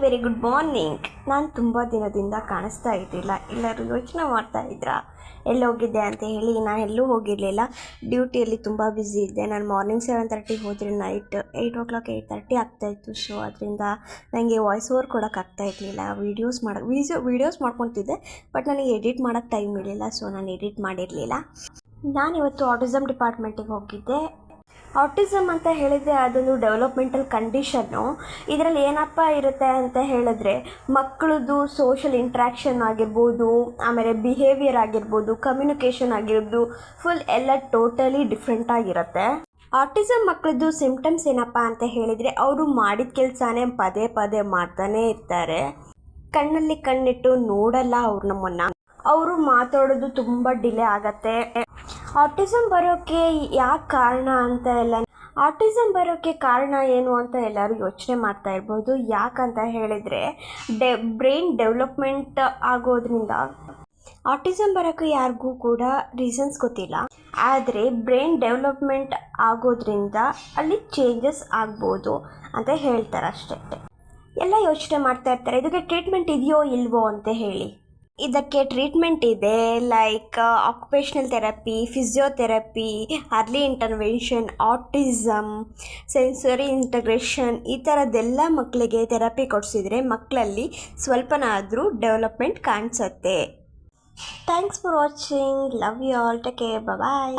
Very good morning. ನಾನು ತುಂಬ ದಿನದಿಂದ ಕಾಣಿಸ್ತಾ ಇರಲಿಲ್ಲ. ಎಲ್ಲರೂ ಯೋಚನೆ ಮಾಡ್ತಾ ಇದ್ರಾ ಎಲ್ಲೋಗಿದ್ದೆ ಅಂತ ಹೇಳಿ. ನಾನು ಎಲ್ಲೂ ಹೋಗಿರಲಿಲ್ಲ. ಡ್ಯೂಟಿಯಲ್ಲಿ ತುಂಬ ಬ್ಯುಸಿ ಇದ್ದೆ. ನಾನು ಮಾರ್ನಿಂಗ್ 7:30 ಹೋದರೆ ನೈಟ್ 8 o'clock 8:30 ಆಗ್ತಾಯಿತ್ತು. ಸೊ ಅದರಿಂದ ನನಗೆ ವಾಯ್ಸ್ ಓವರ್ ಕೊಡೋಕ್ಕಾಗ್ತಾ ಇರಲಿಲ್ಲ. ವೀಡಿಯೋಸ್ ಮಾಡ್ಕೊತಿದ್ದೆ, ಬಟ್ ನನಗೆ ಎಡಿಟ್ ಮಾಡೋಕ್ಕೆ ಟೈಮ್ ಇರಲಿಲ್ಲ. ಸೊ ನಾನು ಎಡಿಟ್ ಮಾಡಿರಲಿಲ್ಲ. ನಾನಿವತ್ತು ಆಟಿಸಮ್ ಡಿಪಾರ್ಟ್ಮೆಂಟಿಗೆ ಹೋಗಿದ್ದೆ. ಆಟಿಸಮ್ ಅಂತ ಹೇಳಿದರೆ ಅದೊಂದು ಡೆವಲಪ್ಮೆಂಟಲ್ ಕಂಡೀಷನ್ನು. ಇದರಲ್ಲಿ ಏನಪ್ಪ ಇರುತ್ತೆ ಅಂತ ಹೇಳಿದ್ರೆ, ಮಕ್ಕಳದು ಸೋಷಲ್ ಇಂಟ್ರ್ಯಾಕ್ಷನ್ ಆಗಿರ್ಬೋದು, ಆಮೇಲೆ ಬಿಹೇವಿಯರ್ ಆಗಿರ್ಬೋದು, ಕಮ್ಯುನಿಕೇಷನ್ ಆಗಿರ್ಬೋದು, ಫುಲ್ ಎಲ್ಲ ಟೋಟಲಿ ಡಿಫ್ರೆಂಟ್ ಆಗಿರುತ್ತೆ. ಆಟಿಸಮ್ ಮಕ್ಕಳದ್ದು ಸಿಂಪ್ಟಮ್ಸ್ ಏನಪ್ಪ ಅಂತ ಹೇಳಿದರೆ, ಅವರು ಮಾಡಿದ ಕೆಲಸನೇ ಪದೇ ಪದೇ ಮಾಡ್ತಾನೇ ಇರ್ತಾರೆ. ಕಣ್ಣಲ್ಲಿ ಕಣ್ಣಿಟ್ಟು ನೋಡಲ್ಲ ಅವ್ರು ನಮ್ಮನ್ನು. ಅವರು ಮಾತಾಡೋದು ತುಂಬ ಡಿಲೇ ಆಗತ್ತೆ. ಆಟಿಸಮ್ ಬರೋಕ್ಕೆ ಯಾಕೆ ಕಾರಣ ಅಂತ ಆಟಿಸಮ್ ಬರೋಕ್ಕೆ ಕಾರಣ ಏನು ಅಂತ ಎಲ್ಲರೂ ಯೋಚನೆ ಮಾಡ್ತಾ ಇರ್ಬೋದು. ಯಾಕಂತ ಹೇಳಿದರೆ, ಬ್ರೈನ್ ಡೆವಲಪ್ಮೆಂಟ್ ಆಗೋದ್ರಿಂದ ಆಟಿಸಮ್ ಬರೋಕ್ಕೆ ಯಾರಿಗೂ ಕೂಡ ರೀಸನ್ಸ್ ಗೊತ್ತಿಲ್ಲ. ಆದರೆ ಬ್ರೈನ್ ಡೆವಲಪ್ಮೆಂಟ್ ಆಗೋದ್ರಿಂದ ಅಲ್ಲಿ ಚೇಂಜಸ್ ಆಗ್ಬೋದು ಅಂತ ಹೇಳ್ತಾರೆ ಅಷ್ಟೇ. ಎಲ್ಲ ಯೋಚನೆ ಮಾಡ್ತಾ ಇರ್ತಾರೆ, ಇದಕ್ಕೆ ಟ್ರೀಟ್ಮೆಂಟ್ ಇದೆಯೋ ಇಲ್ವೋ ಅಂತ ಹೇಳಿ. ಇದಕ್ಕೆ ಟ್ರೀಟ್ಮೆಂಟ್ ಇದೆ, like occupational therapy, physiotherapy, early intervention, autism, sensory integration, ಈ ಥರದ್ದೆಲ್ಲ ಮಕ್ಕಳಿಗೆ ಥೆರಪಿ ಕೊಡಿಸಿದ್ರೆ ಮಕ್ಕಳಲ್ಲಿ ಸ್ವಲ್ಪನಾದರೂ ಡೆವಲಪ್ಮೆಂಟ್ ಕಾಣಿಸುತ್ತೆ. Thanks for watching. Love you all. Take care. Bye.